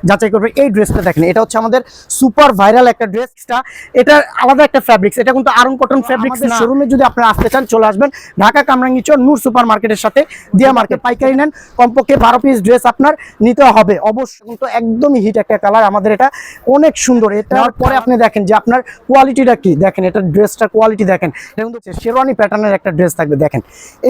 যাচাই করবেন। এই ড্রেসটা দেখেন, এটা হচ্ছে আমাদের সুপার ভাইরাল একটা ড্রেসটা, এটা আলাদা একটা ফ্যাব্রিক্স, এটা কিন্তু আরং কটন ফ্যাব্রিক্স না। শোরুমে যদি আপনারা আসতে চান চলে আসবেন ঢাকা কামরাঙ্গীরচর নূর সুপার মার্কেটের সাথে, দিয়া মার্কেট। পাইকারি নেন কমপক্ষে 12 পিস ড্রেস আপনার নিতে হবে অবশ্যই। কিন্তু একদমই হিট একটা কালার আমাদের, এটা অনেক সুন্দর। এটার পরে আপনি দেখেন যে আপনার কোয়ালিটিটা কি, দেখেন এটা ড্রেসটা কোয়ালিটি দেখেন, এটা কিন্তু শেরওয়ানি প্যাটার্নের একটা ড্রেস থাকবে। দেখেন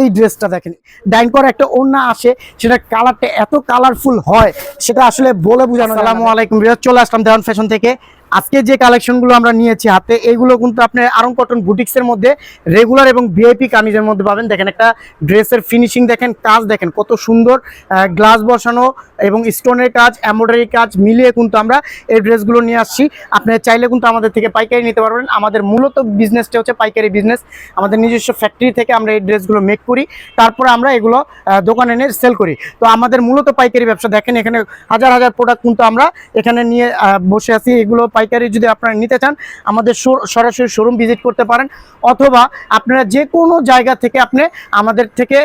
এই ড্রেসটা দেখেন, ডাইন করা একটা ওড়না আসে, সেটা কালারটা এত কালারফুল হয় সেটা আসলে বলে বোঝানো। আসসালামু আলাইকুম, চলে আসলাম দেওয়ান ফ্যাশন থেকে। আজকে যে কালেকশনগুলো আমরা নিয়েছি হাতে, এইগুলো কিন্তু আপনি আরং কটন বুটিক্সের মধ্যে রেগুলার এবং ভিআইপি কামিজের মধ্যে পাবেন। দেখেন একটা ড্রেসের ফিনিশিং দেখেন, কাজ দেখেন কত সুন্দর, গ্লাস বসানো এবং স্টোনের কাজ, এমব্রয়ডারি কাজ মিলিয়ে কিন্তু আমরা এই ড্রেসগুলো নিয়ে আসছি। আপনি চাইলে কিন্তু আমাদের থেকে পাইকারি নিতে পারবেন। আমাদের মূলত বিজনেসটা হচ্ছে পাইকারি বিজনেস। আমাদের নিজস্ব ফ্যাক্টরি থেকে আমরা এই ড্রেসগুলো মেক করি, তারপরে আমরা এগুলো দোকানে এনে সেল করি। তো আমাদের মূলত পাইকারি ব্যবসা। দেখেন এখানে হাজার হাজার প্রোডাক্ট কিন্তু আমরা এখানে নিয়ে বসে আছি। এগুলো পাইকারি যদি আপনারা নিতে চান আমাদের সরাসরি শোরুম ভিজিট করতে পারেন, অথবা আপনারা যে কোনো জায়গা থেকে আপনি আমাদের থেকে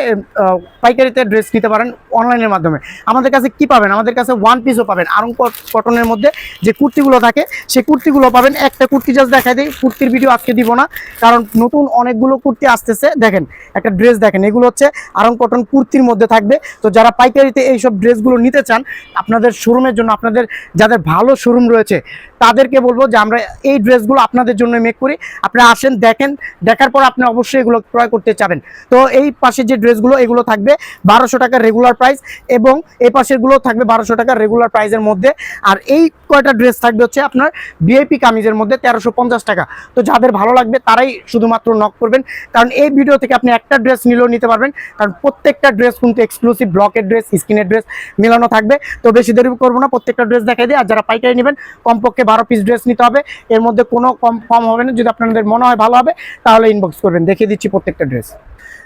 পাইকারিতে ড্রেস নিতে পারেন অনলাইনের মাধ্যমে। আমাদের কাছে কি পাবেন, আমাদের কাছে ওয়ান পিসও পাবেন। আরং কটনের মধ্যে যে কুর্তিগুলো থাকে সেই কুর্তিগুলো পাবেন। একটা কুর্তি জাস্ট দেখাই দিই, কুর্তির ভিডিও আজকে দিব না কারণ নতুন অনেকগুলো কুর্তি আসতেছে। দেখেন একটা ড্রেস দেখেন, এগুলো হচ্ছে আরং কটন কুর্তির মধ্যে থাকবে। তো যারা পাইকারিতে এইসব ড্রেসগুলো নিতে চান আপনাদের শোরুমের জন্য, আপনাদের যাদের ভালো শোরুম রয়েছে তাদেরকে বলবো যে আমরা এই ড্রেসগুলো আপনাদের জন্য মেক করি। আপনারা আসেন, দেখেন, দেখার পর আপনি অবশ্যই এগুলো ক্রয় করতে চাবেন। তো এই পাশে যে ড্রেসগুলো এগুলো থাকবে 1200 টাকার রেগুলার প্রাইস, এবং এই পাশেরগুলো থাকবে 1200 টাকার রেগুলার প্রাইসের মধ্যে। আর এই কয়টা ড্রেস থাকবে হচ্ছে আপনার ভিআইপি কামিজের মধ্যে 1350 টাকা। তো যাদের ভালো লাগবে তারাই শুধুমাত্র নক করবেন, কারণ এই ভিডিও থেকে আপনি একটা ড্রেস নিলেও নিতে পারবেন, কারণ প্রত্যেকটা ড্রেস কিন্তু এক্সক্লুসিভ ব্লকের ড্রেস, স্কিনের ড্রেস মেলানো থাকবে। তো বেশি দেরি করবো না, প্রত্যেকটা ড্রেস দেখাই দিই। আর যারা পাইকারি নেবেন কমপক্ষে 12 পিস ড্রেস নিতে হবে, এর মধ্যে কোনো কম হবে না। যদি আপনাদের মনে হয় ভালো হবে তাহলে ইনবক্স করবেন, দেখিয়ে দিচ্ছি প্রত্যেকটা ড্রেস।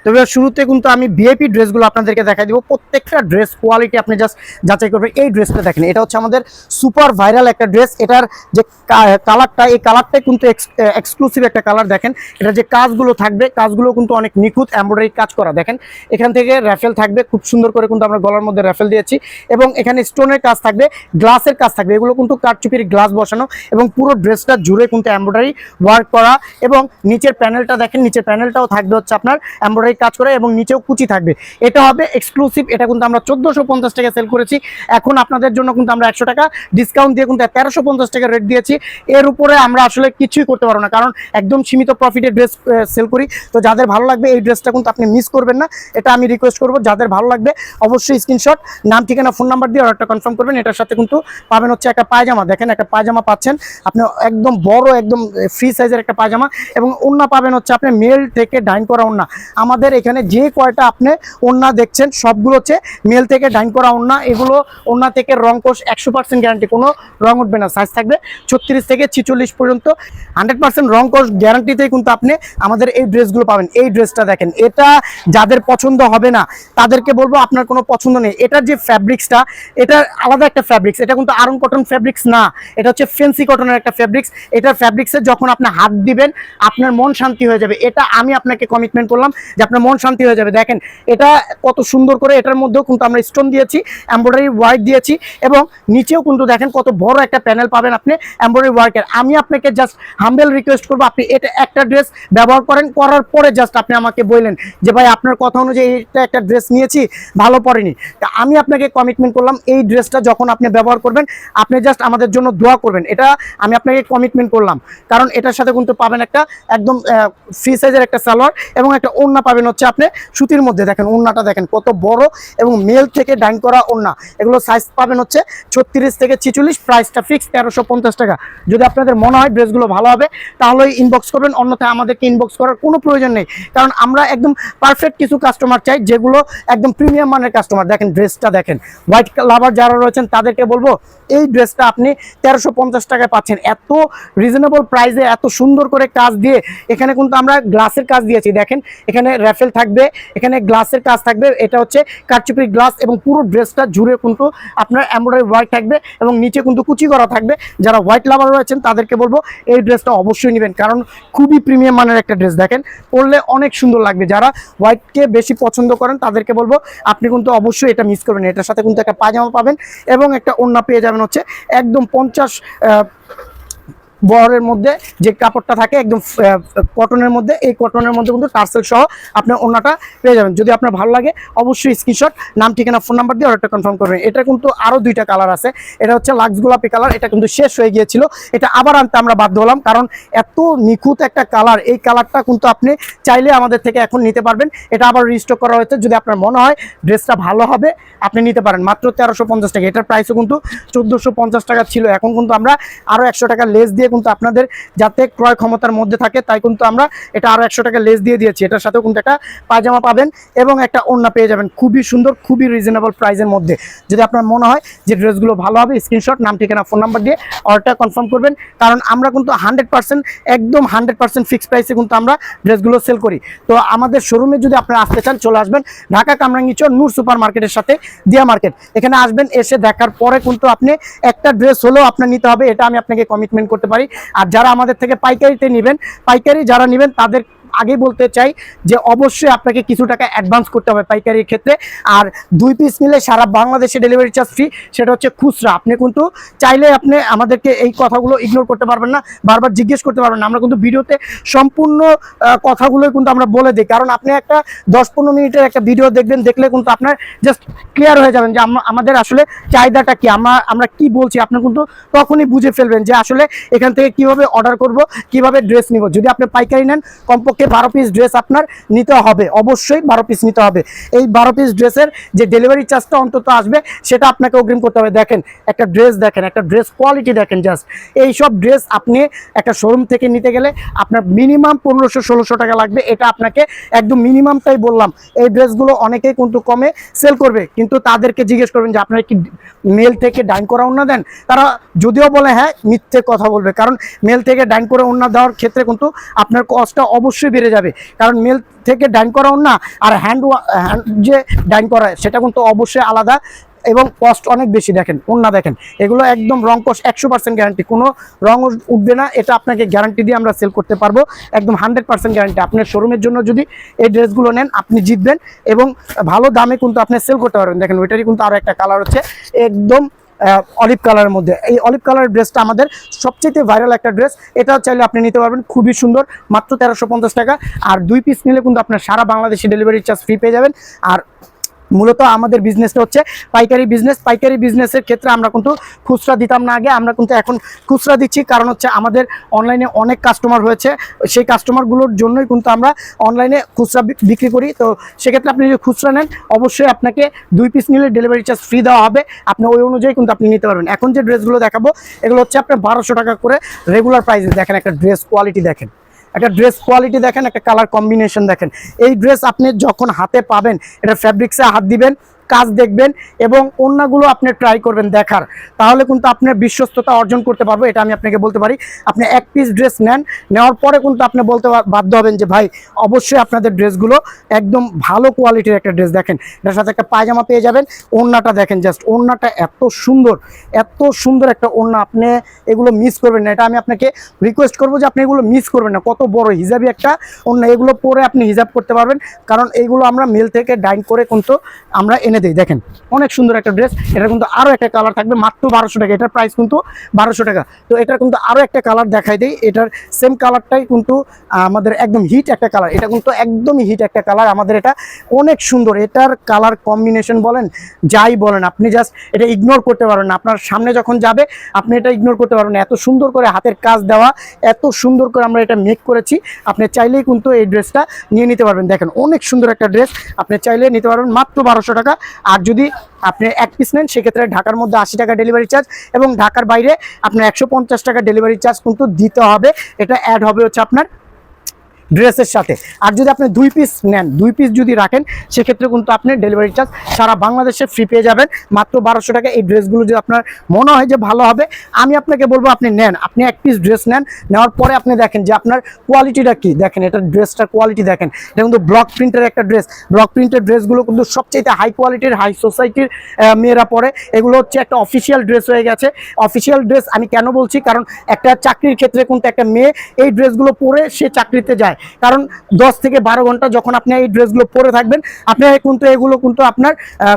তবে শুরুতে কিন্তু আমি ভিআইপি ড্রেসগুলো আপনাদেরকে দেখাই দিব। প্রত্যেকটা ড্রেস কোয়ালিটি আপনি জাস্ট যাচাই করবেন। এই ড্রেসটা দেখেন, এটা হচ্ছে আমাদের সুপার ভাইরাল একটা ড্রেস। এটার যে কালারটা, এই কালারটাই কিন্তু এক্সক্লুসিভ একটা কালার। দেখেন এটা যে কাজগুলো থাকবে, কাজগুলো কিন্তু অনেক নিখুঁত এমব্রয়ডারি কাজ করা। দেখেন এখান থেকে র্যাফেল থাকবে, খুব সুন্দর করে কিন্তু আমরা গলার মধ্যে র্যাফেল দিয়েছি, এবং এখানে স্টোনের কাজ থাকবে, গ্লাসের কাজ থাকবে। এগুলো কিন্তু কারচুপির গ্লাস বসানো, এবং পুরো ড্রেসটা জুড়ে কিন্তু এমব্রয়ডারি ওয়ার্ক করা। এবং নিচের প্যানেলটা দেখেন, নিচের প্যানেলটাও থাকবে হচ্ছে আপনার এমব্রয়ডারি কাজ করে, এবং নিচেও কুচি থাকবে। এটা হবে এক্সক্লুসিভ। এটা কিন্তু আমরা 1450 টাকা সেল করেছি, এখন আপনাদের জন্য কিন্তু আমরা 100 টাকা ডিসকাউন্ট দিয়ে কিন্তু 1350 টাকা রেট দিয়েছি। এর উপরে আমরা আসলে কিছুই করতে পারবো না, কারণ একদম সীমিত প্রফিটের ড্রেস সেল করি। তো যাদের ভালো লাগবে এই ড্রেসটা কিন্তু আপনি মিস করবেন না, এটা আমি রিকোয়েস্ট করবো। যাদের ভালো লাগবে অবশ্যই স্ক্রিনশট, নাম, ঠিকানা, ফোন নাম্বার দিয়ে অর্ডারটা কনফার্ম করবেন। এটার সাথে কিন্তু পাবেন হচ্ছে একটা পায়জামা। দেখেন একটা পায়জামা পাচ্ছেন আপনি, একদম বড়, একদম ফ্রি সাইজের একটা পায়জামা, এবং ওড়না পাবেন হচ্ছে আপনি মেল থেকে ডাইন করা ওড়না। আমাদের এখানে যে কয়টা আপনি ওড়না দেখছেন সবগুলো হচ্ছে মেল থেকে ডাইন করা ওড়না। এগুলো ওড়না থেকে রং কোষ 100% গ্যারান্টি, কোনো রং উঠবে না। সাইজ থাকবে 36 থেকে 46 পর্যন্ত, 100% রং কোষ গ্যারান্টিতেই কিন্তু আপনি আমাদের এই ড্রেসগুলো পাবেন। এই ড্রেসটা দেখেন, এটা যাদের পছন্দ হবে না তাদেরকে বলবো আপনার কোনো পছন্দ নেই। এটার যে ফ্যাব্রিক্সটা, এটা আলাদা একটা ফ্যাব্রিক্স, এটা কিন্তু আরং কটন ফ্যাব্রিক্স না, এটা হচ্ছে ফেন্সি কটনের একটা ফ্যাব্রিক্স। এটার ফ্যাব্রিক্সে যখন আপনি হাত দিবেন আপনার মন শান্তি হয়ে যাবে। এটা আমি আপনাকে কমিটমেন্ট করলাম যে আপনার মন শান্তি হয়ে যাবে। দেখেন এটা কত সুন্দর করে, এটার মধ্যেও কিন্তু আমরা স্টোন দিয়েছি, এমব্রয়ডারি ওয়ার্ক দিয়েছি, এবং নিচেও কিন্তু দেখেন কত বড় একটা প্যানেল পাবেন আপনি এমব্রয়ডারি ওয়ার্কের। আমি আপনাকে জাস্ট হাম্বেল রিকোয়েস্ট করবো, আপনি এটা একটা ড্রেস ব্যবহার করেন, করার পরে জাস্ট আপনি আমাকে বললেন যে ভাই আপনার কথা অনুযায়ী এটা একটা ড্রেস নিয়েছি, ভালো পড়েনি। তা আমি আপনাকে কমিটমেন্ট করলাম এই ড্রেসটা যখন আপনি ব্যবহার করবেন আপনি জাস্ট আমাদের জন্য দোয়া করবেন। এটা আমি আপনাকে কমিটমেন্ট করলাম, কারণ এটার সাথে কিন্তু পাবেন একটা একদম ফ্রি সাইজের একটা সালোয়ার, এবং একটা ওড়না পাবেন হচ্ছে আপনি সুতির মধ্যে। দেখেন ওড়নাটা দেখেন কত বড়, এবং মেল থেকে ডাইন করা ওড়না। এগুলো সাইজ পাবেন হচ্ছে 36 থেকে 46, প্রাইসটা ফিক্স 1350 টাকা। যদি আপনাদের মনে হয় ড্রেসগুলো ভালো হবে তাহলে ইনবক্স করবেন, অন্যথায় আমাদেরকে ইনবক্স করার কোনো প্রয়োজন নেই, কারণ আমরা একদম পারফেক্ট কিছু কাস্টমার চাই, যেগুলো একদম প্রিমিয়াম মানের কাস্টমার। দেখেন ড্রেসটা দেখেন, হোয়াইট লাভার যারা রয়েছেন তাদেরকে বলবো এই ড্রেসটা আপনি 1350 টাকায় পাচ্ছেন, এত রিজনেবল প্রাইসে, এত সুন্দর করে কাজ দিয়ে। এখানে কিন্তু আমরা গ্লাসের কাজ দিয়েছি, দেখেন এখানে র্যাফেল থাকবে, এখানে গ্লাসের কাজ থাকবে, এটা হচ্ছে কারচুপি গ্লাস এবং পুরো ড্রেসটা জুড়ে কিন্তু আপনার এমব্রয়ডারি ওয়ার্ক থাকবে এবং নিচে কিন্তু কুচি করা থাকবে। যারা হোয়াইট লাভার রয়েছেন তাদেরকে বলবো এই ড্রেসটা অবশ্যই নেবেন, কারণ খুবই প্রিমিয়াম মানের একটা ড্রেস। দেখেন পরলে অনেক সুন্দর লাগবে। যারা হোয়াইটকে বেশি পছন্দ করেন তাদেরকে বলবো আপনি কিন্তু অবশ্যই এটা মিস করবেন। এটার সাথে কিন্তু একটা পায়জামা পাবেন এবং একটা ওড়না পেয়ে যাবেন হচ্ছে একদম 50 বহরের মধ্যে যে কাপড়টা থাকে একদম কটনের মধ্যে, এই কটনের মধ্যে কিন্তু টার্সেল সহ আপনার ওড়নাটা পেয়ে যাবেন। যদি আপনার ভালো লাগে অবশ্যই স্ক্রিনশট, নাম, ঠিকানা, ফোন নাম্বার দিয়ে অর্ডারটা কনফার্ম করবেন। এটা কিন্তু আরও 2টা কালার আছে। এটা হচ্ছে লাক্স গোলাপি কালার, এটা কিন্তু শেষ হয়ে গিয়েছিল, এটা আবার আনতে আমরা বাধ্য হলাম, কারণ এত নিখুঁত একটা কালার। এই কালারটা কিন্তু আপনি চাইলে আমাদের থেকে এখন নিতে পারবেন, এটা আবার রিস্টক করা হয়েছে। যদি আপনার মনে হয় ড্রেসটা ভালো হবে আপনি নিতে পারেন, মাত্র 1350 টাকা। এটার প্রাইসও কিন্তু 1450 টাকা ছিল, এখন কিন্তু আমরা আরও 100 টাকা লেস দিয়ে কিন্তু আপনাদের যাতে ক্রয় ক্ষমতার মধ্যে থাকে তাই কিন্তু আমরা এটা আরো 100 টাকা লেস দিয়ে দিয়েছি। এটার সাথেও কিন্তু একটা পায়জামা পাবেন এবং একটা ওড়না পেয়ে যাবেন, খুবই সুন্দর, খুবই রিজনেবল প্রাইসের মধ্যে। যদি আপনার মনে হয় যে ড্রেসগুলো ভালো হবে স্ক্রিনশট, নাম, ঠিকানা, ফোন নাম্বার দিয়ে অর্ডারটা কনফার্ম করবেন, কারণ আমরা কিন্তু 100% একদম 100% ফিক্সড প্রাইসে কিন্তু আমরা ড্রেসগুলো সেল করি। তো আমাদের শোরুমে যদি আপনারা আসতে চান চলে আসবেন ঢাকা কামরাঙ্গীরচর নূর সুপার মার্কেটের সাথে দিয়া মার্কেট। এখানে আসবেন, এসে দেখার পরে কিন্তু আপনি একটা ড্রেস হলেও আপনার নিতে হবে, এটা আমি আপনাকে কমিটমেন্ট করতে পারি। আর যারা আমাদের থেকে পাইকারিতে নেবেন, পাইকারি যারা নেবেন তাদের আগে বলতে চাই যে অবশ্যই আপনাকে কিছু টাকা অ্যাডভান্স করতে হবে পাইকারির ক্ষেত্রে। আর 2 পিস নিলে সারা বাংলাদেশে ডেলিভারি চার্জ ফ্রি, সেটা হচ্ছে খুচরা। আপনি কিন্তু চাইলে আপনি আমাদেরকে এই কথাগুলো ইগনোর করতে পারবেন না, বারবার জিজ্ঞেস করতে পারবেন না। আমরা কিন্তু ভিডিওতে সম্পূর্ণ কথাগুলোই কিন্তু আমরা বলে দিই, কারণ আপনি একটা 10-15 মিনিটের একটা ভিডিও দেখবেন, দেখলে কিন্তু আপনার জাস্ট ক্লিয়ার হয়ে যাবেন যে আমাদের আসলে চাহিদাটা কি, আমরা কি বলছি। আপনি কিন্তু তখনই বুঝে ফেলবেন যে আসলে এখান থেকে কিভাবে অর্ডার করব, কিভাবে ড্রেস নিব। যদি আপনি পাইকারি নেন কমপক্ষে 12 পিস ড্রেস আপনার নিতে হবে, অবশ্যই 12 পিস নিতে হবে। এই 12 পিস ড্রেসের যে ডেলিভারি চার্জটা অন্তত আসবে সেটা আপনাকে অগ্রিম করতে হবে। দেখেন একটা ড্রেস, দেখেন একটা ড্রেস কোয়ালিটি দেখেন জাস্ট। এই সব ড্রেস আপনি একটা শোরুম থেকে নিতে গেলে আপনার মিনিমাম 1500-1600 টাকা লাগবে, এটা আপনাকে একদম মিনিমামটাই বললাম। এই ড্রেসগুলো অনেকেই কিন্তু কমে সেল করবে, কিন্তু তাদেরকে জিজ্ঞেস করবেন যে আপনারা কি মেল থেকে ডাইন করা ওড়না দেন, তারা যদিও বলে হ্যাঁ মিথ্যে কথা বলবে, কারণ মেল থেকে ডাইন করে ওড়না দেওয়ার ক্ষেত্রে কিন্তু আপনার কস্টটা অবশ্যই বেড়ে যাবে, কারণ মেল থেকে ডাইন করা ওড়না আর হ্যান্ড যে ডাইন করা সেটা কিন্তু অবশ্যই আলাদা এবং কস্ট অনেক বেশি। দেখেন ওড়না, দেখেন এগুলো একদম রং কস 100% গ্যারান্টি, কোনো রং উঠবে না, এটা আপনাকে গ্যারান্টি দিয়ে আমরা সেল করতে পারবো, একদম 100% গ্যারান্টি। আপনার শোরুমের জন্য যদি এই ড্রেসগুলো নেন আপনি জিতবেন এবং ভালো দামে কিন্তু আপনি সেল করতে পারবেন। দেখেন ওইটারই কিন্তু আরও একটা কালার হচ্ছে একদম অলিভ কালারের মধ্যে। এই অলিভ কালারের ড্রেসটা আমাদের সবচেয়ে ভাইরাল একটা ড্রেস, এটা চাইলে আপনি নিতে পারবেন, খুবই সুন্দর, মাত্র 1350 টাকা। আর 2 পিস নিলে কিন্তু আপনার সারা বাংলাদেশে ডেলিভারি চার্জ ফ্রি পেয়ে যাবেন। আর মূলত আমাদের বিজনেসটা হচ্ছে পাইকারি বিজনেস। পাইকারি বিজনেসের ক্ষেত্রে আমরা কিন্তু খুচরা দিতাম না আগে, আমরা কিন্তু এখন খুচরা দিচ্ছি, কারণ হচ্ছে আমাদের অনলাইনে অনেক কাস্টমার হয়েছে, সেই কাস্টমারগুলোর জন্যই কিন্তু আমরা অনলাইনে খুচরা বিক্রি করি। তো সেক্ষেত্রে আপনি যদি খুচরা নেন অবশ্যই আপনাকে 2 পিস নিলে ডেলিভারি চার্জ ফ্রি দেওয়া হবে, আপনি ওই অনুযায়ী কিন্তু আপনি নিতে পারবেন। এখন যে ড্রেসগুলো দেখাবো এগুলো হচ্ছে আপনার 1200 টাকা করে রেগুলার প্রাইসে। দেখেন একটা ড্রেস কোয়ালিটি দেখেন, একটা ড্রেস কোয়ালিটি দেখেন, একটা কালার কম্বিনেশন দেখেন। এই ড্রেস আপনি যখন হাতে পাবেন এটা ফ্যাব্রিক্সে হাত দিবেন, কাজ দেখবেন এবং ওড়নাগুলো আপনি ট্রাই করবেন দেখার, তাহলে কিন্তু আপনার বিশ্বস্ততা অর্জন করতে পারবো, এটা আমি আপনাকে বলতে পারি। আপনি 1 পিস ড্রেস নেন, নেওয়ার পরে কিন্তু আপনি বলতে বাধ্য হবেন যে ভাই অবশ্যই আপনাদের ড্রেসগুলো একদম ভালো কোয়ালিটির একটা ড্রেস। দেখেন এটার সাথে একটা পায়জামা পেয়ে যাবেন, ওড়নাটা দেখেন জাস্ট, ওড়নাটা এত সুন্দর, এত সুন্দর একটা ওড়না, আপনি এগুলো মিস করবেন না। এটা আমি আপনাকে রিকোয়েস্ট করবো যে আপনি এগুলো মিস করবেন না। কত বড় হিজাবি একটা ওড়না, এগুলো পরে আপনি হিজাব করতে পারবেন, কারণ এইগুলো আমরা মেল থেকে ডাইন করে কিন্তু আমরা এনে দিই। দেখেন অনেক সুন্দর একটা ড্রেস, এটা কিন্তু আরো একটা কালার থাকবে, মাত্র 1200 টাকা, এটার প্রাইস কিন্তু 1200 টাকা। তো এটা কিন্তু আরো একটা কালার দেখাই দেই, এটার সেম কালারটাই কিন্তু আমাদের একদম হিট একটা কালার, এটা কিন্তু একদমই হিট একটা কালার আমাদের, এটা অনেক সুন্দর। এটার কালার কম্বিনেশন বলেন যাই বলেন, আপনি জাস্ট এটা ইগনোর করতে পারবেন না, আপনার সামনে যখন যাবে আপনি এটা ইগনোর করতে পারবেন না। এত সুন্দর করে হাতের কাজ দেওয়া, এত সুন্দর করে আমরা এটা মেক করেছি, আপনি চাইলেই কিন্তু এই ড্রেসটা নিয়ে নিতে পারবেন। দেখেন অনেক সুন্দর একটা ড্রেস, আপনি চাইলে নিতে পারবেন মাত্র 1200 টাকা। আর যদি আপনি 1 পিস নেন সেক্ষেত্রে ঢাকার মধ্যে 80 টাকা ডেলিভারি চার্জ এবং ঢাকার বাইরে আপনার 150 টাকা ডেলিভারি চার্জ কিন্তু দিতে হবে, এটা অ্যাড হবে হচ্ছে আপনার ড্রেসের সাথে। আর যদি আপনি 2 পিস নেন, 2 পিস যদি রাখেন সেক্ষেত্রে কিন্তু আপনি ডেলিভারি চার্জ সারা বাংলাদেশে ফ্রি পেয়ে যাবেন মাত্র 1200 টাকা। এই ড্রেসগুলো যদি আপনার মনে হয় যে ভালো হবে, আমি আপনাকে বলবো আপনি নেন, আপনি 1 পিস ড্রেস নেন, নেওয়ার পরে আপনি দেখেন যে আপনার কোয়ালিটিটা কি। দেখেন এটা ড্রেসটার কোয়ালিটি দেখেন, এটা কিন্তু ব্লক প্রিন্টের একটা ড্রেস। ব্লক প্রিন্টের ড্রেসগুলো কিন্তু সবচেয়ে হাই কোয়ালিটির, হাই সোসাইটির মেয়েরা পরে। এগুলো হচ্ছে একটা অফিসিয়াল ড্রেস হয়ে গেছে। অফিসিয়াল ড্রেস আমি কেন বলছি, কারণ একটা চাকরির ক্ষেত্রে কিন্তু একটা মেয়ে এই ড্রেসগুলো পরে সে চাকরিতে যায়, কারণ 10 থেকে 12 ঘন্টা যখন আপনি এই ড্রেসগুলো পরে থাকবেন, আপনার কিন্তু এগুলো কিন্তু আপনার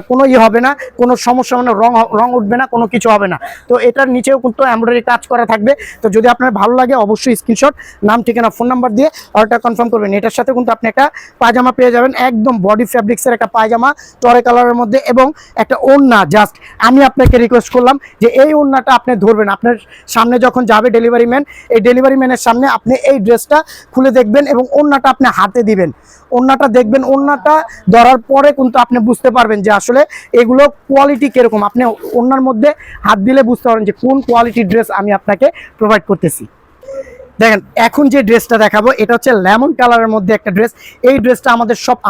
কোনো হবে না, কোনো সমস্যা, মানে রং উঠবে না, কোনো কিছু হবে না। তো এটার নিচেও কিন্তু এমব্রয়ডারি কাজ করা থাকবে। তো যদি আপনার ভালো লাগে অবশ্যই স্ক্রিনশট, নাম, ঠিকানা, ফোন নাম্বার দিয়ে অর্ডারটা কনফার্ম করবেন। এটার সাথে কিন্তু আপনি একটা পায়জামা পেয়ে যাবেন, একদম বডি ফ্যাব্রিক্সের একটা পায়জামা টরে কালারের মধ্যে, এবং একটা ওড়না। জাস্ট আমি আপনাকে রিকোয়েস্ট করলাম যে এই ওড়নাটা আপনি ধরবেন, আপনার সামনে যখন যাবে ডেলিভারি ম্যান, এই ডেলিভারি ম্যানের সামনে আপনি এই ড্রেসটা খুলে দেখবেন এবং ওড়নাটা আপনি হাতে দিবেন। ওড়নাটা দেখবেন, ওড়নাটা ধরার পরে কিন্তু আপনি বুঝতে পারবেন যে আসলে এগুলো কোয়ালিটি কিরকম। আপনি ওড়নার মধ্যে হাত দিলে বুঝতে পারবেন যে কোন কোয়ালিটির ড্রেস আমি আপনাকে প্রোভাইড করতেছি। দেখেন এখন যে ড্রেসটা দেখাবো এটা হচ্ছে লেমন কালারের মধ্যে একটা ড্রেস। এই ড্রেসটা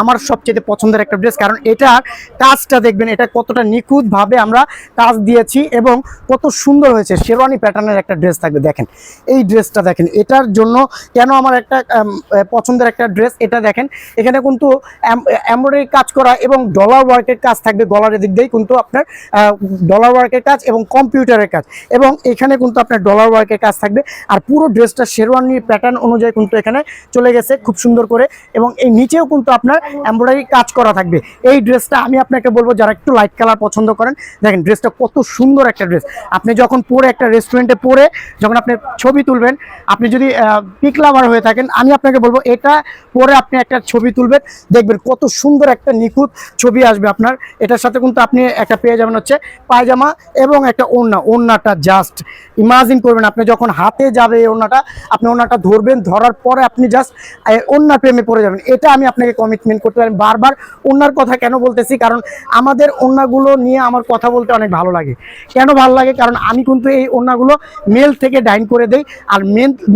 আমার সবচেয়ে পছন্দের একটা ড্রেস, কারণ এটার কাজটা দেখবেন, এটা কতটা নিখুঁতভাবে আমরা কাজ দিয়েছি এবং কত সুন্দর হয়েছে। শেরওয়ানি প্যাটার্নের একটা ড্রেস থাকবে। দেখেন এই ড্রেসটা দেখেন, এটার জন্য কেন আমার একটা পছন্দের একটা ড্রেস। এটা দেখেন এখানে কিন্তু এমব্রয়ডারি কাজ করা এবং ডলার ওয়ার্কের কাজ থাকবে, গলার দিক দিয়েই কিন্তু আপনার ডলার ওয়ার্কের কাজ এবং কম্পিউটারের কাজ, এবং এখানে কিন্তু আপনার ডলার ওয়ার্কের কাজ থাকবে। আর পুরো ড্রেসটা শেরওয়ানি প্যাটার্ন অনুযায়ী কিন্তু এখানে চলে গেছে খুব সুন্দর করে, এবং এই নিচেও কিন্তু আপনার এমব্রয়ডারি কাজ করা থাকবে। এই ড্রেসটা আমি আপনাকে বলবো যারা একটু লাইট কালার পছন্দ করেন, দেখেন ড্রেসটা কত সুন্দর একটা ড্রেস। আপনি যখন পরে একটা রেস্টুরেন্টে পরে যখন আপনি ছবি তুলবেন, আপনি যদি পিক লাভার হয়ে থাকেন, আমি আপনাকে বলবো এটা পরে আপনি একটা ছবি তুলবেন, দেখবেন কত সুন্দর একটা নিখুঁত ছবি আসবে আপনার। এটার সাথে কিন্তু আপনি একটা পেয়ে যাবেন হচ্ছে পায়জামা এবং একটা ওড়না। ওড়নাটা জাস্ট ইমাজিন করবেন, আপনি যখন হাতে যাবে এই ওড়নাটা, আপনি ওড়নাটা ধরবেন, ধরার পরে আপনি জাস্ট ওড়নার প্রেমে পড়ে যাবেন। এটা আমি আপনাকে কমিটমেন্ট করতে পারেন। বারবার ওড়নার কথা কেন বলতেছি, কারণ আমাদের ওড়নাগুলো নিয়ে আমার কথা বলতে অনেক ভালো লাগে। কেন ভালো লাগে, কারণ আমি কিন্তু এই ওড়নাগুলো মেল থেকে ডাইন করে দেই, আর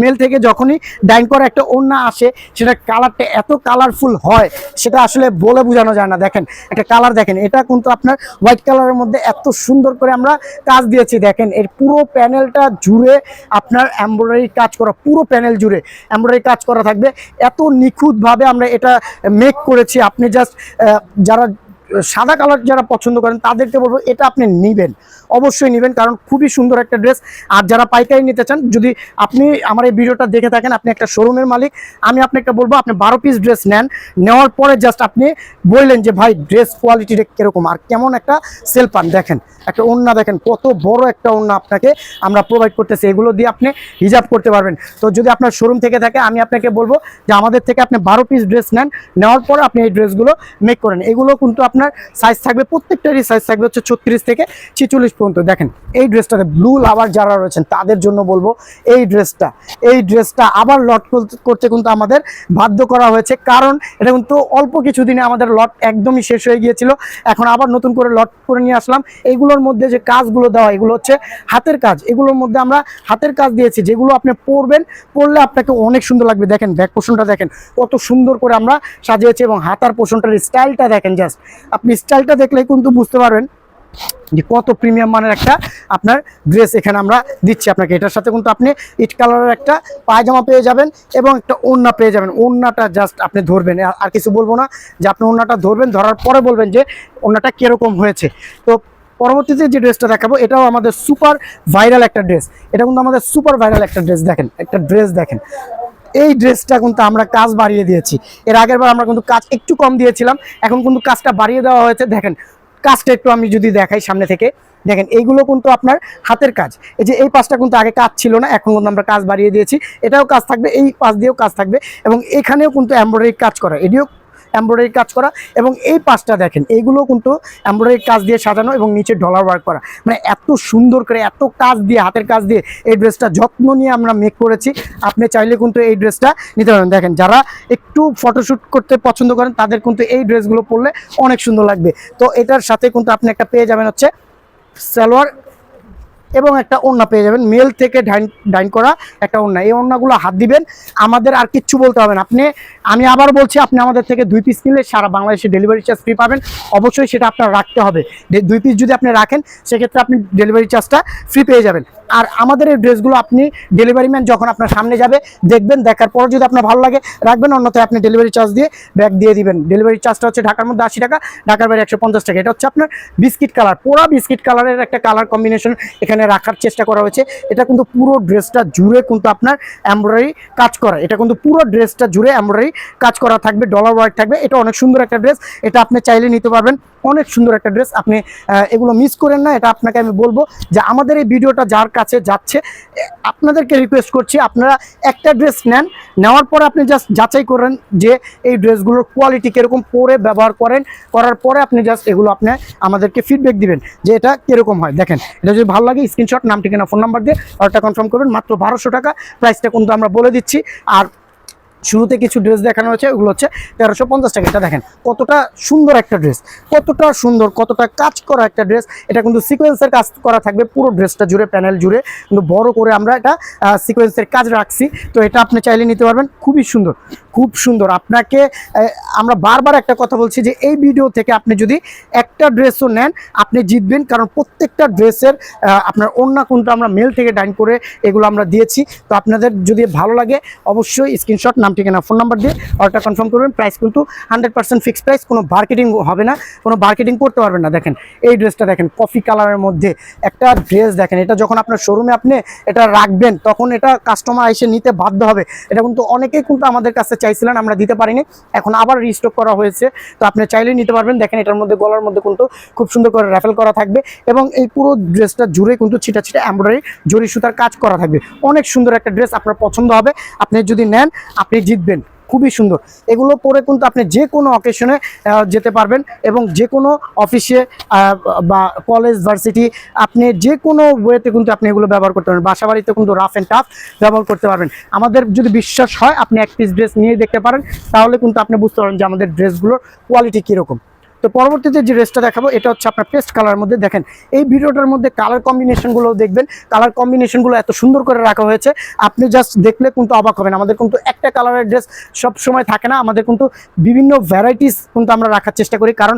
মেল থেকে যখনই ডাইন করে একটা ওড়না আসে, সেটা কালারটা এত কালারফুল হয় সেটা আসলে বলে বোঝানো যায় না। দেখেন একটা কালার দেখেন, এটা কিন্তু আপনার হোয়াইট কালারের মধ্যে এত সুন্দর করে আমরা কাজ দিয়েছি। দেখেন এর পুরো প্যানেলটা জুড়ে আপনার এমব্রয়ডারি কাজ করা, পুরো প্যানেল জুড়ে এমব্রয়ডারি কাজ করা থাকবে। এত নিখুঁতভাবে আমরা এটা মেক করেছি। আপনি জাস্ট যারা সাদা কালার যারা পছন্দ করেন তাদেরকে বলবো এটা আপনি নেবেন, অবশ্যই নেবেন, কারণ খুবই সুন্দর একটা ড্রেস। আর যারা পাইকারি নিতে চান, যদি আপনি আমার এই ভিডিওটা দেখে থাকেন, আপনি একটা শোরুমের মালিক, আমি আপনাকে বলবো আপনি 12 পিস ড্রেস নেন, নেওয়ার পরে জাস্ট আপনি বললেন যে ভাই ড্রেস কোয়ালিটিটা কিরকম আর কেমন একটা সেল পান। দেখেন একটা ওড়না, দেখেন কত বড় একটা ওড়না আপনাকে আমরা প্রোভাইড করতেছি, এগুলো দিয়ে আপনি হিজাব করতে পারবেন। তো যদি আপনার শোরুম থেকে থাকে, আমি আপনাকে বলবো যে আমাদের থেকে আপনি 12 পিস ড্রেস নেন, নেওয়ার পরে আপনি এই ড্রেসগুলো মেক করেন। এগুলো কিন্তু আপনার সাইজ থাকবে, প্রত্যেকটারই সাইজ থাকবে হচ্ছে 36 থেকে 46 পর্যন্ত। দেখেন এই ড্রেসটাতে ব্লু লাভার যারা রয়েছেন তাদের জন্য বলবো এই ড্রেসটা আবার লট করতে কিন্তু আমাদের বাধ্য করা হয়েছে, কারণ এটা কিন্তু অল্প কিছুদিনে আমাদের লট একদমই শেষ হয়ে গিয়েছিল। এখন আবার নতুন করে লট করে নিয়ে আসলাম। এইগুলোর মধ্যে যে কাজগুলো দেওয়া, এগুলো হচ্ছে হাতের কাজ। এগুলোর মধ্যে আমরা হাতের কাজ দিয়েছি, যেগুলো আপনি পরলে আপনাকে অনেক সুন্দর লাগবে। দেখেন ব্যাক পোর্শনটা দেখেন কত সুন্দর করে আমরা সাজিয়েছি, এবং হাতার পোর্শনটার স্টাইলটা দেখেন, জাস্ট আপনি স্টাইলটা দেখলেই কিন্তু বুঝতে পারবেন যে কত প্রিমিয়াম মানের একটা আপনার ড্রেস এখানে আমরা দিচ্ছি আপনাকে। এটার সাথে কিন্তু আপনি ইট কালারের একটা পায়জামা পেয়ে যাবেন এবং একটা ওড়না পেয়ে যাবেন। ওড়নাটা জাস্ট আপনি ধরবেন, আর কিছু বলবো না, যে আপনি ওড়নাটা ধরবেন, ধরার পরে বলবেন যে ওড়নাটা কিরকম হয়েছে। তো পরবর্তীতে যে ড্রেসটা দেখাবো এটাও আমাদের সুপার ভাইরাল একটা ড্রেস। এটা কিন্তু আমাদের সুপার ভাইরাল একটা ড্রেস। দেখেন একটা ড্রেস দেখেন, এই ড্রেসটা কিন্তু আমরা কাজ বাড়িয়ে দিয়েছি। এর আগের বার আমরা কিন্তু কাজ একটু কম দিয়েছিলাম, এখন কিন্তু কাজটা বাড়িয়ে দেওয়া হয়েছে। দেখেন কাজটা একটু আমি যদি দেখাই সামনে থেকে, দেখেন এইগুলো কিন্তু আপনার হাতের কাজ। এই যে এই পাশটা কিন্তু আগে কাজ ছিল না, এখন কিন্তু আমরা কাজ বাড়িয়ে দিয়েছি। এটাও কাজ থাকবে, এই পাশ দিয়েও কাজ থাকবে, এবং এখানেও কিন্তু এমব্রয়ডারি কাজ করা, এটিও এমব্রয়ডারি কাজ করা, এবং এই পাশটা দেখেন এইগুলো কিন্তু এমব্রয়ডারি কাজ দিয়ে সাজানো এবং নিচে ডলার ওয়ার্ক করা। মানে এত সুন্দর করে এত কাজ দিয়ে, হাতের কাজ দিয়ে এই ড্রেসটা যত্ন নিয়ে আমরা মেক করেছি। আপনি চাইলে কিন্তু এই ড্রেসটা নিতে পারেন। দেখেন যারা একটু ফটোশ্যুট করতে পছন্দ করেন তাদের কিন্তু এই ড্রেসগুলো পরলে অনেক সুন্দর লাগবে। তো এটার সাথে কিন্তু আপনি একটা পেয়ে যাবেন হচ্ছে সালোয়ার, এবং একটা ওড়না পেয়ে যাবেন, মেল থেকে ডাইন করা একটা ওড়না। এই ওড়নাগুলো হাত দিবেন, আমাদের আর কিচ্ছু বলতে হবে না। আমি আবার বলছি, আপনি আমাদের থেকে 2 পিস নিলে সারা বাংলাদেশে ডেলিভারি চার্জ ফ্রি পাবেন। অবশ্যই সেটা আপনার রাখতে হবে। 2 পিস যদি আপনি রাখেন সেক্ষেত্রে আপনি ডেলিভারি চার্জটা ফ্রি পেয়ে যাবেন। আর আমাদের এই ড্রেসগুলো আপনি ডেলিভারি ম্যান যখন আপনার সামনে যাবে দেখবেন, দেখার পর যদি আপনার ভালো লাগে রাখবেন, অন্যথায় আপনি ডেলিভারি চার্জ দিয়ে ব্যাগ দিয়ে দিবেন। ডেলিভারি চার্জটা হচ্ছে ঢাকার মধ্যে 80 টাকা, ঢাকার বাইরে 150 টাকা। এটা হচ্ছে আপনার বিস্কিট কালার, পুরো বিস্কিট কালারের একটা কালার কম্বিনেশন এখানে রাখার চেষ্টা করা হয়েছে। এটা কিন্তু পুরো ড্রেসটা জুড়ে কিন্তু আপনার এমব্রয়ডারি কাজ করা, এটা কিন্তু পুরো ড্রেসটা জুড়ে এমব্রয়ডারি কাজ করা থাকবে, ডলার ওয়ার্ক থাকবে। এটা অনেক সুন্দর একটা ড্রেস, এটা আপনি চাইলে নিতে পারবেন। অনেক সুন্দর একটা ড্রেস, আপনি এগুলো মিস করেন না। এটা আপনাকে আমি বলবো যে আমাদের এই ভিডিওটা যার কাছে যাচ্ছে, আপনাদেরকে রিকোয়েস্ট করছি আপনারা একটা ড্রেস নেন, নেওয়ার পরে আপনি জাস্ট যাচাই করেন যে এই ড্রেসগুলোর কোয়ালিটি কীরকম, পরে ব্যবহার করার পরে আপনি জাস্ট এগুলো আপনি আমাদেরকে ফিডব্যাক দিবেন যে এটা কীরকম হয়। দেখেন, এটা যদি ভালো লাগে স্ক্রিনশট, নাম, ঠিকানা, ফোন নাম্বার দিয়ে অর্ডারটা কনফার্ম করবেন। মাত্র 1200 টাকা প্রাইসটা কিন্তু আমরা বলে দিচ্ছি। আর শুরুতে কিছু ড্রেস দেখানো হয়েছে, ওগুলো হচ্ছে 1350 টাকা। এটা দেখেন কতটা সুন্দর একটা ড্রেস, কতটা সুন্দর, কতটা কাজ করা একটা ড্রেস। এটা কিন্তু সিকোয়েন্সের কাজ করা থাকবে পুরো ড্রেসটা জুড়ে, প্যানেল জুড়ে কিন্তু বড় করে আমরা এটা সিকোয়েন্সের কাজ রাখছি। তো এটা আপনি চাইলে নিতে পারবেন, খুবই সুন্দর, খুব সুন্দর। আপনাকে আমরা বারবার একটা কথা বলছি যে এই ভিডিও থেকে আপনি যদি একটা ড্রেসও নেন আপনি জিতবেন, কারণ প্রত্যেকটা ড্রেসের আপনার ওড়না কিন্তু আমরা মেল থেকে ডাইন করে এগুলো আমরা দিয়েছি। তো আপনাদের যদি ভালো লাগে অবশ্যই স্ক্রিনশট, নাম, ঠিকানা, ফোন নাম্বার দিয়ে অর্ডারটা কনফার্ম করবেন। প্রাইস কিন্তু 100% ফিক্সড প্রাইস, কোনো মার্কেটিং হবে না, কোনো মার্কেটিং করতে পারবেন না। দেখেন এই ড্রেসটা দেখেন, কফি কালারের মধ্যে একটা ড্রেস। দেখেন এটা যখন আপনার শোরুমে আপনি এটা রাখবেন তখন এটা কাস্টমার এসে নিতে বাধ্য হবে। এটা কিন্তু অনেকেই কিন্তু আমাদের কাছে চাইছিলেন, আমরা দিতে পারিনি, এখন আবার রিস্টক করা হয়েছে। তো আপনি চাইলেই নিতে পারবেন। দেখেন এটার মধ্যে গলার মধ্যে কিন্তু খুব সুন্দর করে র্যাফেল করা থাকবে এবং এই পুরো ড্রেসটা জুড়ে কিন্তু ছিটা ছিটা এমব্রয়ডারি জরি সুতার কাজ করা থাকবে। অনেক সুন্দর একটা ড্রেস, আপনার পছন্দ হবে, আপনি যদি নেন আপনি জিতবেন। খুবই সুন্দর, এগুলো পরে কিন্তু আপনি যে কোনো অকেশনে যেতে পারবেন এবং যে কোনো অফিসে বা কলেজ, ভার্সিটি, আপনি যে কোনো ওয়েতে কিন্তু আপনি এগুলো ব্যবহার করতে পারবেন। বাসা বাড়িতে কিন্তু রাফ অ্যান্ড টাফ ব্যবহার করতে পারবেন। আমাদের যদি বিশ্বাস হয় আপনি এক পিস ড্রেস নিয়ে দেখতে পারেন, তাহলে কিন্তু আপনি বুঝতে পারেন যে আমাদের ড্রেসগুলোর কোয়ালিটি কীরকম। তো পরবর্তীতে যে ড্রেসটা দেখাবো এটা হচ্ছে আপনার পেস্ট কালার মধ্যে। দেখেন এই ভিডিওটার মধ্যে কালার কম্বিনেশনগুলো দেখবেন, কালার কম্বিনেশনগুলো এত সুন্দর করে রাখা হয়েছে, আপনি জাস্ট দেখলে কিন্তু অবাক হবেন। আমাদের কিন্তু একটা কালারের ড্রেস সব সময় থাকে না, আমাদের কিন্তু বিভিন্ন ভ্যারাইটিস কিন্তু আমরা রাখার চেষ্টা করি, কারণ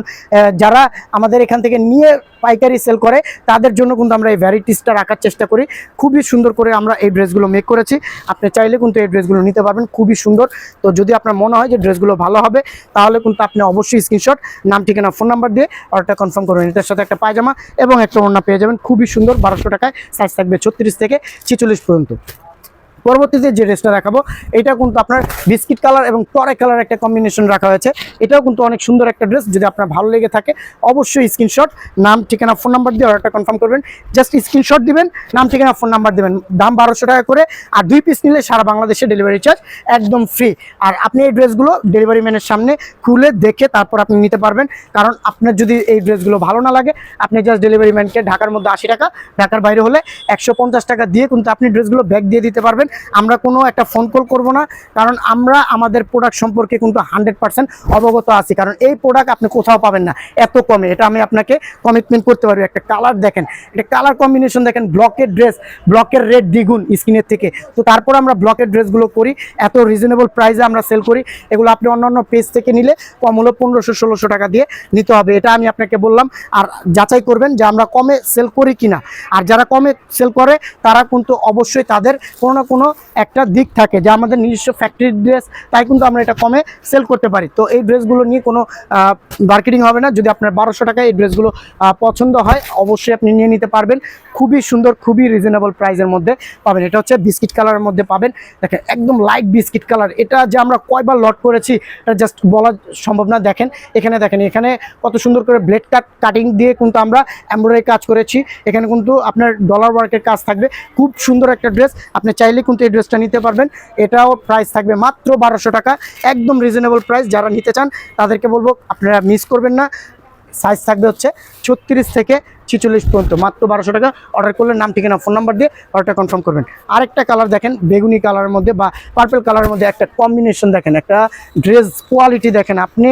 যারা আমাদের এখান থেকে নিয়ে পাইকারি সেল করে তাদের জন্য কিন্তু আমরা এই ভ্যারাইটিসটা রাখার চেষ্টা করি। খুবই সুন্দর করে আমরা এই ড্রেসগুলো মেক করেছি, আপনি চাইলে কিন্তু এই ড্রেসগুলো নিতে পারবেন, খুবই সুন্দর। তো যদি আপনার মনে হয় যে ড্রেসগুলো ভালো হবে তাহলে কিন্তু আপনি অবশ্যই স্ক্রিনশট, নাম, ঠিকানা, ফোন নাম্বার দিয়ে অর্ডারটা কনফার্ম করবেন। এটার সাথে একটা পায়জামা এবং একটা ওড়না পেয়ে যাবেন, খুবই সুন্দর। 1200 টাকায়, সাইজ থাকবে 36 থেকে 46 পর্যন্ত। পরবর্তীতে যে ড্রেসটা দেখাবো এটা কিন্তু আপনার বিস্কিট কালার এবং টরে কালার একটা কম্বিনেশন রাখা হয়েছে। এটাও কিন্তু অনেক সুন্দর একটা ড্রেস, যদি আপনার ভালো লেগে থাকে অবশ্যই স্ক্রিনশট, নাম, ঠিকানা, ফোন নাম্বার দিয়ে অর্ডারটা কনফার্ম করবেন। জাস্ট স্ক্রিনশট দিবেন, নাম, ঠিকানা, ফোন নাম্বার দিবেন। দাম 1200 টাকা করে, আর 2 পিস নিলে সারা বাংলাদেশে ডেলিভারি চার্জ একদম ফ্রি। আর আপনি এই ড্রেসগুলো ডেলিভারি ম্যানের সামনে খুলে দেখে তারপর আপনি নিতে পারবেন, কারণ আপনার যদি এই ড্রেসগুলো ভালো না লাগে আপনি জাস্ট ডেলিভারি ম্যানকে ঢাকার মধ্যে 80 টাকা, ঢাকার বাইরে হলে 150 টাকা দিয়ে কিন্তু আপনি ড্রেসগুলো ব্যাগ দিয়ে দিতে পারবেন। আমরা কোনো একটা ফোন কল করবো না, কারণ আমরা আমাদের প্রোডাক্ট সম্পর্কে কিন্তু 100% অবগত আছি, কারণ এই প্রোডাক্ট আপনি কোথাও পাবেন না এত কমে, এটা আমি আপনাকে কমিটমেন্ট করতে পারবো। একটা কালার দেখেন, এটা কালার কম্বিনেশন দেখেন, ব্লকের ড্রেস, ব্লকের রেট দ্বিগুণ স্ক্রিনের থেকে। তো তারপর আমরা ব্লকের ড্রেসগুলো করি এত রিজনেবল প্রাইসে আমরা সেল করি। এগুলো আপনি অন্যান্য পেজ থেকে নিলে কম হলো 1500-1600 টাকা দিয়ে নিতে হবে, এটা আমি আপনাকে বললাম। আর যাচাই করবেন যে আমরা কমে সেল করি কিনা, আর যারা কমে সেল করে তারা কিন্তু অবশ্যই তাদের কোনো না কোনো একটা দিক থাকে যে আমাদের নিজস্ব ফ্যাক্টরি ড্রেস, তাই কিন্তু আমরা এটা কমে সেল করতে পারি। তো এই ড্রেসগুলো নিয়ে কোনো মার্কেটিং হবে না। যদি আপনার 1200 টাকায় এই ড্রেসগুলো পছন্দ হয় অবশ্যই আপনি নিয়ে নিতে পারবেন, খুবই সুন্দর, খুবই রিজনেবল প্রাইসের মধ্যে পাবেন। এটা হচ্ছে বিস্কিট কালারের মধ্যে পাবেন, দেখেন একদম লাইট বিস্কিট কালার। এটা যে আমরা কয়বার লট করেছি এটা জাস্ট বলা সম্ভব না। দেখেন এখানে, দেখেন এখানে কত সুন্দর করে ব্লেড কাটিং দিয়ে কিন্তু আমরা এমব্রয়ডারি কাজ করেছি। এখানে কিন্তু আপনার ডলার ওয়ার্কের কাজ থাকবে, খুব সুন্দর একটা ড্রেস। আপনি চাইলে কিন্তু এই ড্রেসটা নিতে পারবেন, এটাও প্রাইস থাকবে মাত্র 1200 টাকা, একদম রিজনেবল প্রাইস। যারা নিতে চান তাদেরকে বলবো আপনারা মিস করবেন না। সাইজ থাকবে হচ্ছে 36 থেকে 46 পর্যন্ত, মাত্র 1200 টাকা। অর্ডার করলে নাম, ঠিকানা, ফোন নাম্বার দিয়ে অর্ডারটা কনফার্ম করবেন। আরেকটা কালার দেখেন, বেগুনি কালারের মধ্যে বা পার্পল কালারের মধ্যে একটা কম্বিনেশন দেখেন, একটা ড্রেস কোয়ালিটি দেখেন। আপনি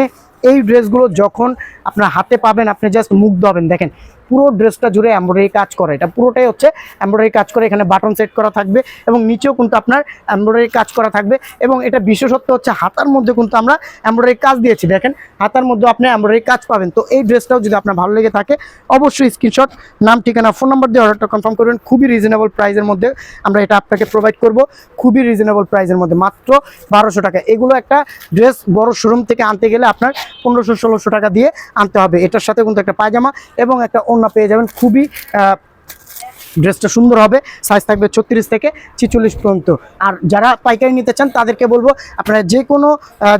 এই ড্রেসগুলো যখন আপনার হাতে পাবেন আপনি জাস্ট মুগ্ধ হবেন। দেখেন পুরো ড্রেসটা জুড়ে এমব্রয়ডারি কাজ করে, এটা পুরোটাই হচ্ছে এমব্রয়ডারি কাজ করে। এখানে বাটন সেট করা থাকবে এবং নিচেও কিন্তু আপনার এমব্রয়ডারি কাজ করা থাকবে। এবং এটা বিশেষত্ব হচ্ছে হাতার মধ্যে কিন্তু আমরা এমব্রয়ডারি কাজ দিয়েছি, দেখেন হাতার মধ্যে আপনি এমব্রয়ডারি কাজ পাবেন। তো এই ড্রেসটাও যদি আপনার ভালো লেগে থাকে অবশ্যই স্ক্রিনশট, নাম, ঠিকানা, ফোন নাম্বার দিয়ে অর্ডারটা কনফার্ম করবেন। খুবই রিজনেবল প্রাইসের মধ্যে আমরা এটা আপনাকে প্রোভাইড করব, খুবই রিজনেবল প্রাইসের মধ্যে, মাত্র 1200 টাকা। এগুলো একটা ড্রেস বড় শোরুম থেকে আনতে গেলে আপনার 1500-1600 টাকা দিয়ে আনতে হবে। এটার সাথে কিন্তু একটা পায়জামা এবং একটা ওড়না পেয়ে যাবেন। খুবই ড্রেসটা সুন্দর হবে, সাইজ থাকবে 36 থেকে 46 পর্যন্ত। আর যারা পাইকারি নিতে চান তাদেরকে বলবো আপনারা যে কোনো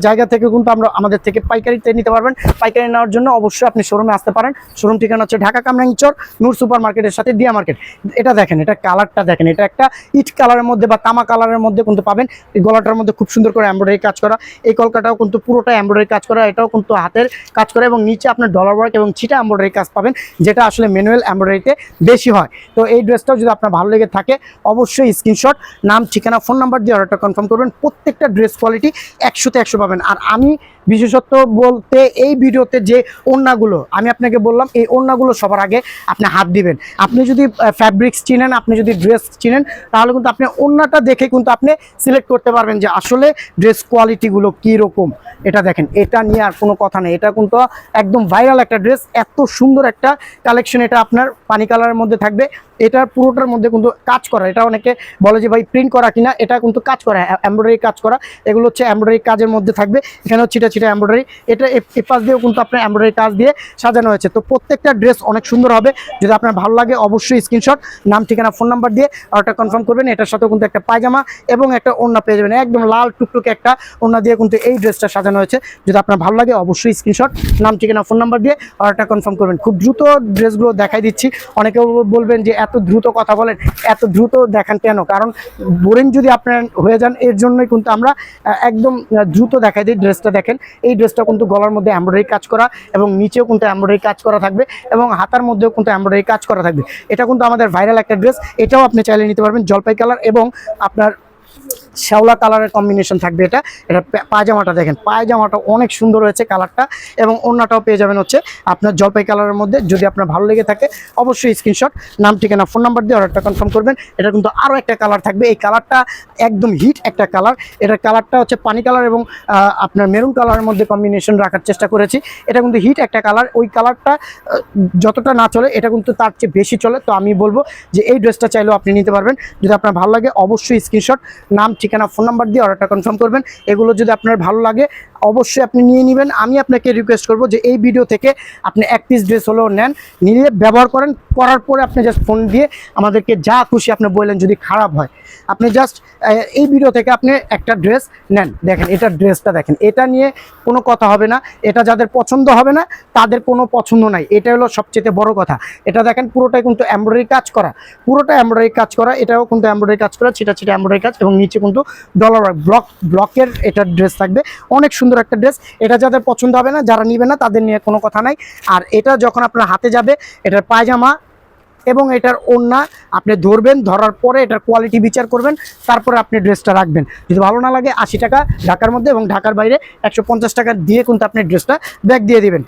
জায়গা থেকে কিন্তু আমাদের থেকে পাইকারিতে নিতে পারবেন। পাইকারি নেওয়ার জন্য অবশ্যই আপনি শোরুমে আসতে পারেন। শোরুম ঠিকানা হচ্ছে ঢাকা কামরাঙ্গীরচর নূর সুপার মার্কেটের সাথে দিয়া মার্কেট। এটা দেখেন, এটা কালারটা দেখেন, এটা একটা ইট কালারের মধ্যে বা তামা কালারের মধ্যে কিন্তু পাবেন। এই গলাটার মধ্যে খুব সুন্দর করে এমব্রয়ডারি কাজ করা, এই কলকাটাও কিন্তু পুরোটা এমব্রয়ডারি কাজ করা, এটাও কিন্তু হাতের কাজ করা এবং নিচে আপনার ডলার ওয়ার্ক এবং ছিটা এমব্রয়ডারি কাজ পাবেন, যেটা আসলে ম্যানুয়াল এমব্রয়ডারিতে বেশি হয়। তো এই ড্রেসটাও যদি আপনার ভালো লেগে থাকে অবশ্যই স্ক্রিনশট, নাম, ঠিকানা, ফোন নাম্বার দিয়ে অর্ডারটা কনফার্ম করবেন। প্রত্যেকটা ড্রেস কোয়ালিটি 100-তে 100 পাবেন। আর আমি বিশেষত্ব বলতে এই ভিডিওতে যে ওড়নাগুলো আমি আপনাকে বললাম, এই ওড়নাগুলো সবার আগে আপনি হাত দিবেন। আপনি যদি ফ্যাব্রিক্স চিনেন, আপনি যদি ড্রেস চিনেন, তাহলে কিন্তু আপনি ওড়নাটা দেখে কিন্তু আপনি সিলেক্ট করতে পারবেন যে আসলে ড্রেস কোয়ালিটিগুলো কীরকম। এটা দেখেন, এটা নিয়ে আর কোনো কথা নেই, এটা কিন্তু একদম ভাইরাল একটা ড্রেস, এত সুন্দর একটা কালেকশন। এটা আপনার পানি কালারের মধ্যে থাকবে, এটার পুরোটার মধ্যে কিন্তু কাজ করা। এটা অনেকে বলে যে ভাই প্রিন্ট করা কিনা, এটা কিন্তু কাজ করা, এমব্রয়ডারি কাজ করা। এগুলো হচ্ছে এমব্রয়ডারি কাজের মধ্যে থাকবে, এখানেও ছিটা ছিটা এমব্রয়ডারি, এটা এ পাশ দিয়েও কিন্তু আপনার এমব্রয়ডারি কাজ দিয়ে সাজানো হয়েছে। তো প্রত্যেকটা ড্রেস অনেক সুন্দর হবে। যদি আপনার ভালো লাগে অবশ্যই স্ক্রিনশট, নাম, ঠিকানা, ফোন নাম্বার দিয়ে অর্ডারটা কনফার্ম করবেন। এটার সাথেও কিন্তু একটা পায়জামা এবং একটা ওড়না পেয়ে যাবেন, একদম লাল টুকটুকে একটা ওড়না দিয়ে কিন্তু এই ড্রেসটা সাজানো হয়েছে। যদি আপনার ভালো লাগে অবশ্যই স্ক্রিনশট, নাম, ঠিকানা, ফোন নাম্বার দিয়ে অর্ডারটা কনফার্ম করবেন। খুব দ্রুত ড্রেসগুলো দেখাই দিচ্ছি। অনেকেও বলবেন যে এত দ্রুত কথা বলেন, এত দ্রুত দেখান কেন? কারণ বোরিং যদি আপনার হয়ে যান, এর জন্যই কিন্তু আমরা একদম দ্রুত দেখাই দিই। ড্রেসটা দেখেন, এই ড্রেসটা কিন্তু গলার মধ্যে এমব্রয়ডারি কাজ করা এবং নিচেও কিন্তু এমব্রয়ডারি কাজ করা থাকবে এবং হাতার মধ্যেও কিন্তু এমব্রয়ডারি কাজ করা থাকবে। এটা কিন্তু আমাদের ভাইরাল একটা ড্রেস, এটাও আপনি চাইলে নিতে পারবেন। জলপাই কালার এবং আপনার শ্যাওলা কালারের কম্বিনেশন থাকবে। এটা পায়জামাটা দেখেন, পায়জামাটা অনেক সুন্দর হয়েছে কালারটা, এবং ওড়নাটাও পেয়ে যাবেন হচ্ছে আপনার জলপাই কালারের মধ্যে। যদি আপনার ভালো লেগে থাকে অবশ্যই স্ক্রিনশট, নাম, ঠিকানা, ফোন নাম্বার দিয়ে অর্ডারটা কনফার্ম করবেন। এটা কিন্তু আরও একটা কালার থাকবে, এই কালারটা একদম হিট একটা কালার। এটার কালারটা হচ্ছে পানি কালার এবং আপনার মেরুন কালারের মধ্যে কম্বিনেশন রাখার চেষ্টা করেছি। এটা কিন্তু হিট একটা কালার, ওই কালারটা যতটা না চলে এটা কিন্তু তার চেয়ে বেশি চলে। তো আমি বলবো যে এই ড্রেসটা চাইলেও আপনি নিতে পারবেন। যদি আপনার ভালো লাগে অবশ্যই স্ক্রিনশট, নাম, ঠিকানা, ফোন নাম্বার দিয়ে অর্ডারটা কনফার্ম করবেন। এগুলো যদি আপনার ভালো লাগে অবশ্যই আপনি নিয়ে নেবেন। আমি আপনাকে রিকোয়েস্ট করব যে এই ভিডিও থেকে আপনি এক পিস ড্রেস হলেও নেন, নিয়ে ব্যবহার করেন, করার পরে আপনি জাস্ট ফোন দিয়ে আমাদেরকে যা খুশি আপনি বললেন। যদি খারাপ হয় আপনি জাস্ট এই ভিডিও থেকে আপনি একটা ড্রেস নেন। দেখেন, এটা ড্রেসটা দেখেন, এটা নিয়ে কোনো কথা হবে না। এটা যাদের পছন্দ হবে না তাদের কোনো পছন্দ নাই, এটা হলো সবচেয়ে বড় কথা। এটা দেখেন পুরোটাই কিন্তু এমব্রয়ডারি কাজ করা, পুরোটা এমব্রয়ডারি কাজ করা। এটাও কিন্তু এমব্রয়ডারি কাজ করা, ছিটা ছিটা এমব্রয়ডারি কাজ এবং নিচে কিন্তু ডলার ব্লকের এটা ড্রেস থাকবে। অনেক সুন্দর একটা ড্রেস। এটা যাদের পছন্দ হবে না, যারা নিবে না তাদের নিয়ে কোনো কথা নাই। আর এটা যখন আপনার হাতে যাবে, এটার পায়জামা এবং এটার ওড়না আপনি ধরবেন, ধরার পরে এটার কোয়ালিটি বিচার করবেন, তারপরে আপনি ড্রেসটা রাখবেন। যদি ভালো না লাগে 80 টাকা ঢাকার মধ্যে এবং ঢাকার বাইরে 150 টাকা দিয়ে কিন্তু আপনি ড্রেসটা ব্যাক দিয়ে দিবেন।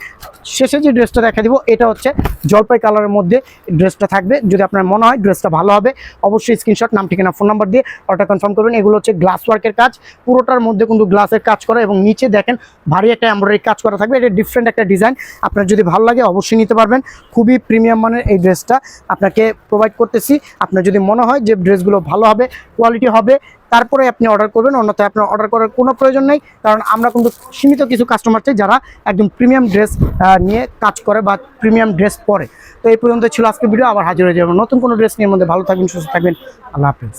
শেষে যে ড্রেসটা দেখা দিব এটা হচ্ছে জলপাই কালারের মধ্যে ড্রেসটা থাকবে। যদি আপনার মনে হয় ড্রেসটা ভালো হবে অবশ্যই স্ক্রিনশট, নাম, ঠিকানা, ফোন নাম্বার দিয়ে অর্ডার কনফার্ম করবেন। এগুলো হচ্ছে গ্লাস ওয়ার্কের কাজ, পুরোটার মধ্যে কিন্তু গ্লাসের কাজ করা এবং নিচে দেখেন ভারী একটা এমব্রয়ডারি কাজ করা থাকবে। এটা ডিফারেন্ট একটা ডিজাইন, আপনার যদি ভালো লাগে অবশ্যই নিতে পারবেন। খুবই প্রিমিয়াম মানের এই ড্রেসটা আপনাকে প্রোভাইড করতেছি। আপনার যদি মনে হয় যে ড্রেসগুলো ভালো হবে, কোয়ালিটি হবে, তারপরে আপনি অর্ডার করবেন, অন্যথায় আপনার অর্ডার করার কোনো প্রয়োজন নেই। কারণ আমরা কিন্তু সীমিত কিছু কাস্টমার চাই যারা একদম প্রিমিয়াম ড্রেস নিয়ে কাজ করে বা প্রিমিয়াম ড্রেস পরে। তো এই পর্যন্ত ছিল আজকের ভিডিও, আবার হাজির হয়ে যাবেন নতুন কোনো ড্রেস নিয়ে। মধ্যে ভালো থাকবেন, সুস্থ থাকবেন, আল্লাহ হাফেজ।